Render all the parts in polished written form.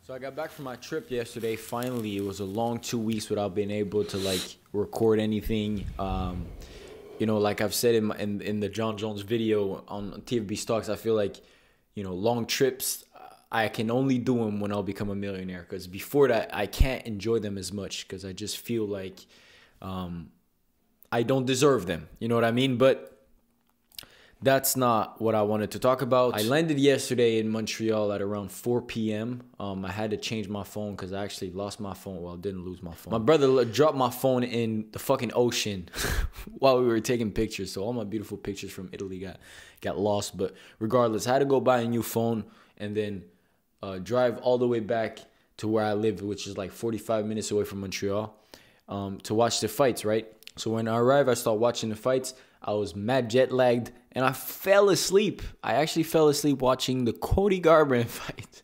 So I got back from my trip yesterday. Finally, it was a long 2 weeks without being able to record anything. Like I've said in the John Jones video on TFB Stocks, I feel like, long trips, I can only do them when I'll become a millionaire. Because before that, I can't enjoy them as much because I just feel like I don't deserve them. You know what I mean? But that's not what I wanted to talk about. I landed yesterday in Montreal at around 4 p.m. I had to change my phone because I actually lost my phone. Well, I didn't lose my phone. My brother dropped my phone in the fucking ocean while we were taking pictures. So all my beautiful pictures from Italy got lost. But regardless, I had to go buy a new phone and then drive all the way back to where I live, which is like 45 minutes away from Montreal, to watch the fights, right? So when I arrived, I started watching the fights. I was mad jet lagged and I fell asleep. I actually fell asleep watching the Cody Garbrandt fight.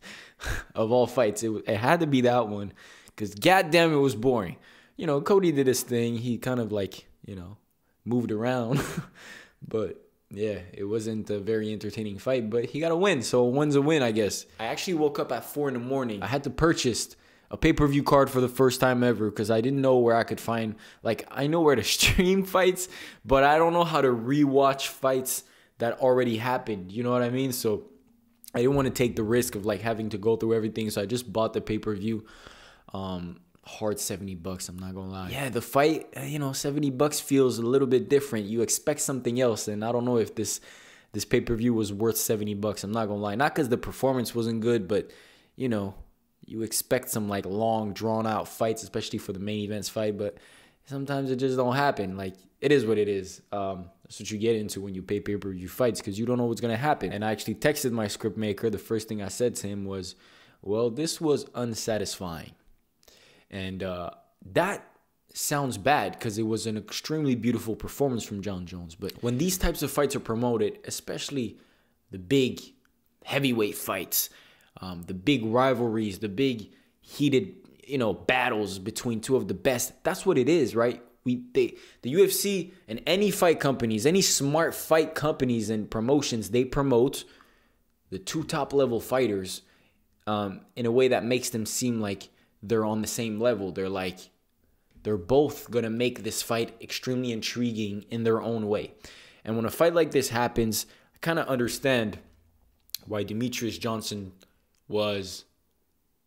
Of all fights, it had to be that one because goddamn it was boring. Cody did his thing. He kind of moved around. But yeah, it wasn't a very entertaining fight, but he got a win. So a win's a win, I guess. I actually woke up at 4 in the morning. I had to purchase a pay-per-view card for the first time ever because I didn't know where I could find, I know where to stream fights, but I don't know how to rewatch fights that already happened. You know what I mean? So I didn't want to take the risk of having to go through everything. So I just bought the pay-per-view. Hard $70, I'm not gonna lie. Yeah, the fight, $70 feels a little bit different. You expect something else, and I don't know if this pay-per-view was worth $70. I'm not gonna lie. Not because the performance wasn't good, but you expect some long drawn out fights, especially for the main events fight, but sometimes it just don't happen. It is what it is. That's what you get into when you pay pay-per-view fights because you don't know what's going to happen. And I actually texted my script maker. The first thing I said to him was, well, this was unsatisfying. And that sounds bad because it was an extremely beautiful performance from John Jones. But when these types of fights are promoted, especially the big heavyweight fights, the big rivalries, the big heated, battles between two of the best. That's what it is, right? The UFC and any fight companies, any smart fight companies and promotions, they promote the two top level fighters in a way that makes them seem like they're on the same level. They're both going to make this fight extremely intriguing in their own way. And when a fight like this happens, I kind of understand why Demetrius Johnson was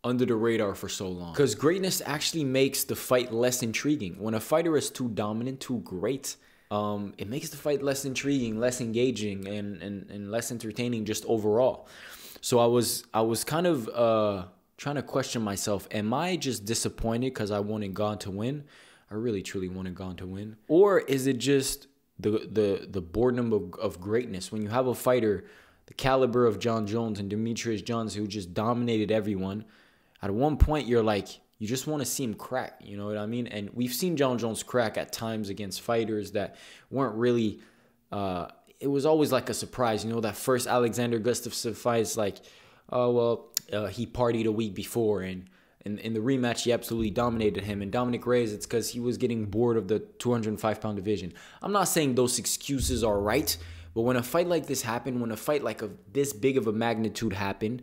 under the radar for so long. Because greatness actually makes the fight less intriguing. When a fighter is too dominant, too great, it makes the fight less intriguing, less engaging, and less entertaining just overall. So I was kind of trying to question myself. Am I just disappointed because I wanted Gane to win? I really, truly wanted Gane to win. Or is it just the boredom of greatness? When you have a fighter the caliber of John Jones and Demetrius Johnson, who just dominated everyone, at one point you're you just want to see him crack, you know what I mean? And we've seen John Jones crack at times against fighters that weren't really, it was always a surprise. That first Alexander Gustafsson fight is he partied a week before, and in the rematch, he absolutely dominated him. And Dominic Reyes, it's because he was getting bored of the 205-pound division. I'm not saying those excuses are right, but when a fight like this happened, when a fight this big of a magnitude happened,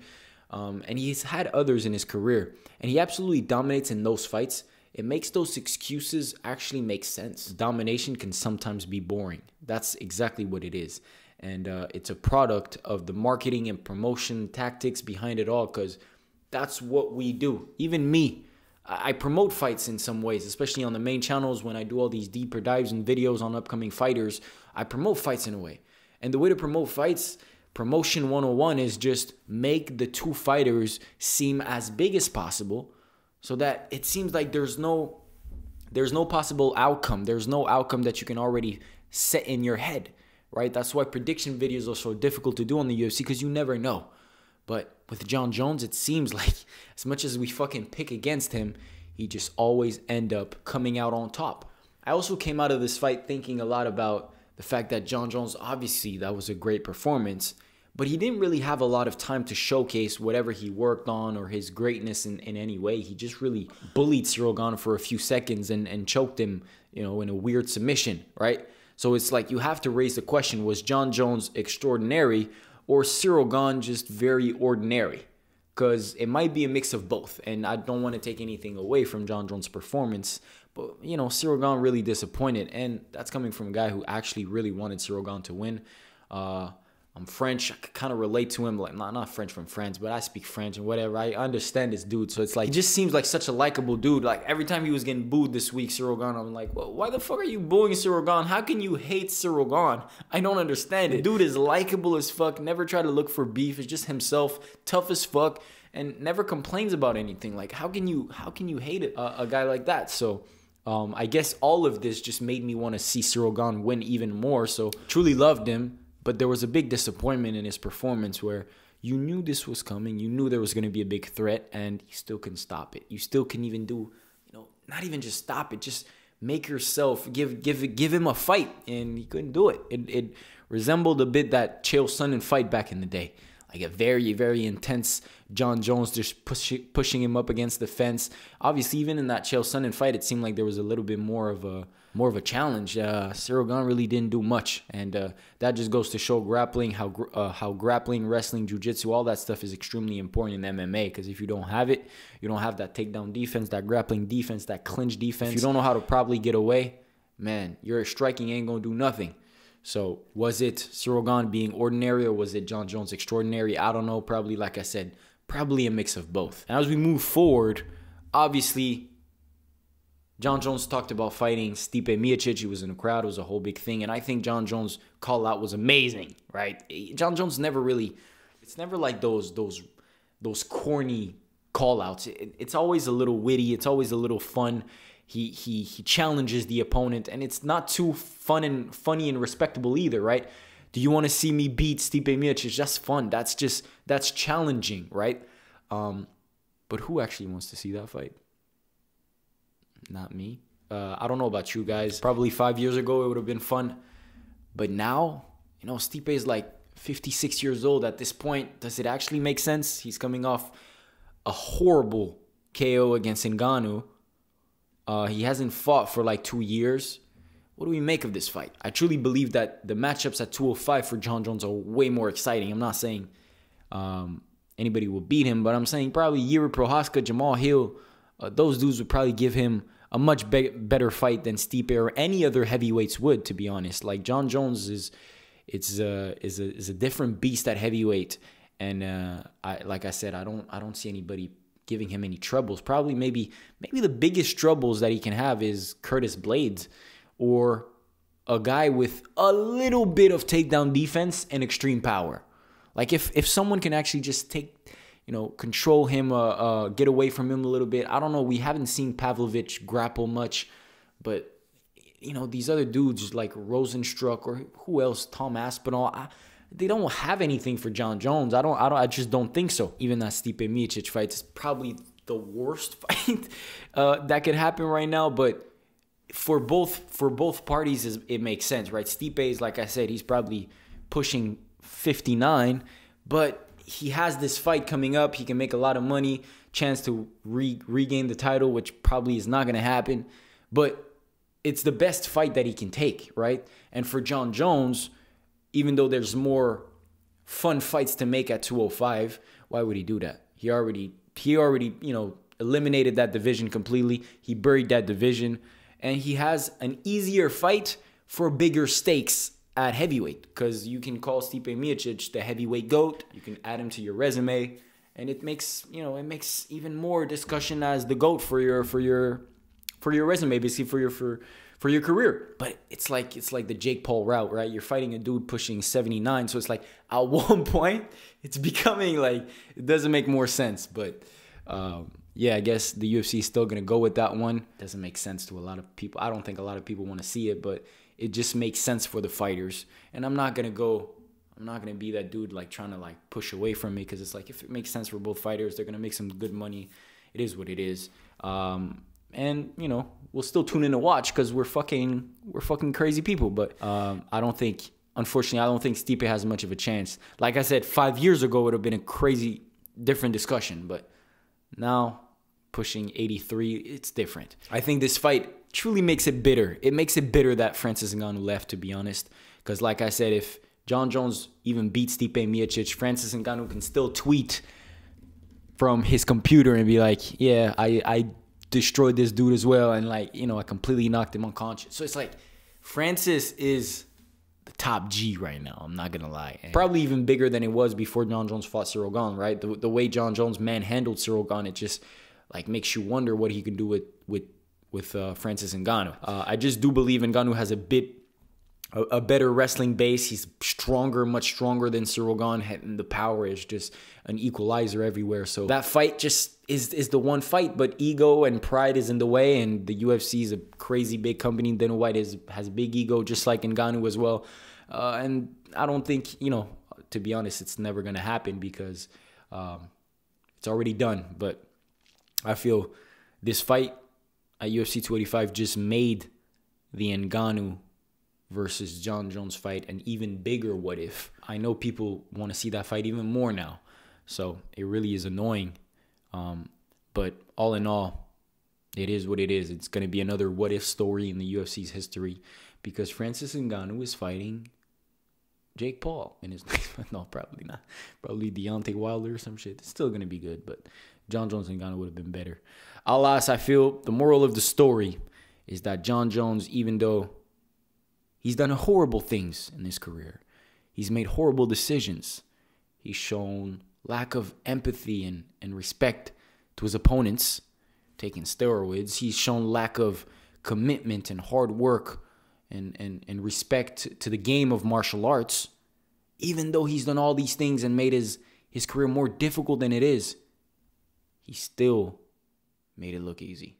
and he's had others in his career, and he absolutely dominates in those fights, it makes those excuses actually make sense. Domination can sometimes be boring. That's exactly what it is. And it's a product of the marketing and promotion tactics behind it all, because that's what we do. Even me, I promote fights in some ways, especially on the main channels when I do all these deeper dives and videos on upcoming fighters. I promote fights in a way. And the way to promote fights, Promotion 101, is just make the two fighters seem as big as possible so that it seems like there's no possible outcome. There's no outcome that you can already set in your head, right? That's why prediction videos are so difficult to do on the UFC, because you never know. But with John Jones, it seems like as much as we fucking pick against him, he just always end up coming out on top. I also came out of this fight thinking a lot about the fact that John Jones, obviously, that was a great performance, but he didn't really have a lot of time to showcase whatever he worked on or his greatness in any way. He just really bullied Ciryl Gane for a few seconds and choked him, in a weird submission, right? So it's you have to raise the question, was John Jones extraordinary or Ciryl Gane just very ordinary? because it might be a mix of both. And I don't want to take anything away from Jon Jones' performance, but, you know, Ciryl Gane really disappointed. And that's coming from a guy who actually really wanted Ciryl Gane to win. I'm French. I kind of relate to him. Like, not French from France, but I speak French and whatever. I understand this dude. So it's like, he just seems like such a likable dude. Like, every time he was getting booed this week, Ciryl Gane, I'm like, well, why the fuck are you booing Ciryl Gane? How can you hate Ciryl Gane? I don't understand it. The dude is likable as fuck. Never try to look for beef. It's just himself. Tough as fuck. And never complains about anything. Like, how can you hate a guy like that? So I guess all of this just made me want to see Ciryl Gane win even more. So truly loved him. But there was a big disappointment in his performance where you knew this was coming. You knew there was going to be a big threat, and you still couldn't stop it. You still couldn't even do, you know, not even just stop it. Just make yourself, give him a fight, and he couldn't do it. It resembled a bit that Chael Sonnen fight back in the day. Like a very, very intense Jon Jones just pushing him up against the fence. Obviously, even in that Chael Sonnen fight, it seemed like there was a little bit more of a challenge. Ciryl Gane really didn't do much, and that just goes to show grappling, how grappling, wrestling, jiu-jitsu, all that stuff is extremely important in MMA. Because if you don't have it, you don't have that takedown defense, that grappling defense, that clinch defense. If you don't know how to properly get away, man, your striking ain't gonna do nothing. So was it Ciryl Gane being ordinary, or was it Jon Jones extraordinary? I don't know. Probably, like I said, probably a mix of both. And as we move forward, obviously, Jon Jones talked about fighting Stipe Miocic. He was in the crowd. It was a whole big thing. And I think Jon Jones' call-out was amazing, right? Jon Jones never really... It's never like those corny call-outs. It's always a little witty. It's always a little fun. He challenges the opponent, and it's not too funny and respectable either, right? Do you want to see me beat Stipe Miocic? That's fun. That's challenging, right? But who actually wants to see that fight? Not me. I don't know about you guys. Probably 5 years ago it would have been fun, but now, you know, Stipe is like 56 years old at this point. Does it actually make sense? He's coming off a horrible KO against Ngannou. He hasn't fought for like 2 years. What do we make of this fight? I truly believe that the matchups at 205 for Jon Jones are way more exciting. I'm not saying anybody will beat him, but I'm saying probably Jiří Procházka, Jamal Hill, those dudes would probably give him a much better fight than Stipe or any other heavyweights would, to be honest. Like, Jon Jones is a different beast at heavyweight, and like I said, I don't see anybody giving him any troubles. Probably maybe the biggest troubles that he can have is Curtis Blades, or a guy with a little bit of takedown defense and extreme power. Like, if someone can actually just control him, get away from him a little bit. I don't know. We haven't seen Pavlovich grapple much, but you know, these other dudes like Rosenstruck or who else, Tom Aspinall, they don't have anything for Jon Jones. I just don't think so. Even that Stipe Miocic fight is probably the worst fight that could happen right now. But for both parties, it makes sense, right? Stipe is, like I said, he's probably pushing 59, but he has this fight coming up. He can make a lot of money, chance to regain the title, which probably is not going to happen. But it's the best fight that he can take, right? And for Jon Jones, even though there's more fun fights to make at 205, why would he do that? He already, eliminated that division completely. He buried that division, and he has an easier fight for bigger stakes at heavyweight, because you can call Stipe Miocic the heavyweight GOAT. You can add him to your resume, and it makes even more discussion as the GOAT for your resume, basically for your career. But it's like the Jake Paul route, right? You're fighting a dude pushing 79, so it's like at one point it's becoming like it doesn't make more sense. But yeah, I guess the UFC is still gonna go with that one. Doesn't make sense to a lot of people. I don't think a lot of people want to see it, but it just makes sense for the fighters. And I'm not gonna be that dude like trying to like push away from me, because it's like, if it makes sense for both fighters, they're gonna make some good money. It is what it is. And we'll still tune in to watch, because we're fucking crazy people. But unfortunately, I don't think Stipe has much of a chance. Like I said, 5 years ago it would have been a crazy different discussion, but now pushing 83, it's different. I think this fight truly makes it bitter. It makes it bitter that Francis Ngannou left, to be honest, because like I said, if Jon Jones even beats Stipe Miocic, Francis Ngannou can still tweet from his computer and be like, yeah, I destroyed this dude as well, and like, you know, I completely knocked him unconscious. So it's like Francis is the top G right now. I'm not gonna lie, and probably even bigger than it was before John Jones fought Ciryl Gane, right? The way John Jones manhandled Ciryl Gane, it just like makes you wonder what he can do with Francis Ngannou. I just do believe Ngannou has a better wrestling base. He's stronger, much stronger than Ciryl Gane, and the power is just an equalizer everywhere. So that fight just is the one fight, but ego and pride is in the way, and the UFC is a crazy big company. Dana White has big ego, just like Ngannou as well. And I don't think, you know, to be honest, it's never going to happen because it's already done. But I feel this fight at UFC 285 just made the Ngannou versus John Jones fight an even bigger what if. I know people want to see that fight even more now, so it really is annoying. But all in all, it is what it is. It's going to be another what if story in the UFC's history because Francis Ngannou is fighting Jake Paul in his no, probably not. Probably Deontay Wilder or some shit. It's still going to be good, but John Jones and Ngannou would have been better. Alas, I feel the moral of the story is that John Jones, even though he's done horrible things in his career, he's made horrible decisions, he's shown lack of empathy and respect to his opponents, taking steroids, he's shown lack of commitment and hard work and respect to the game of martial arts. Even though he's done all these things and made his career more difficult than it is, he still made it look easy.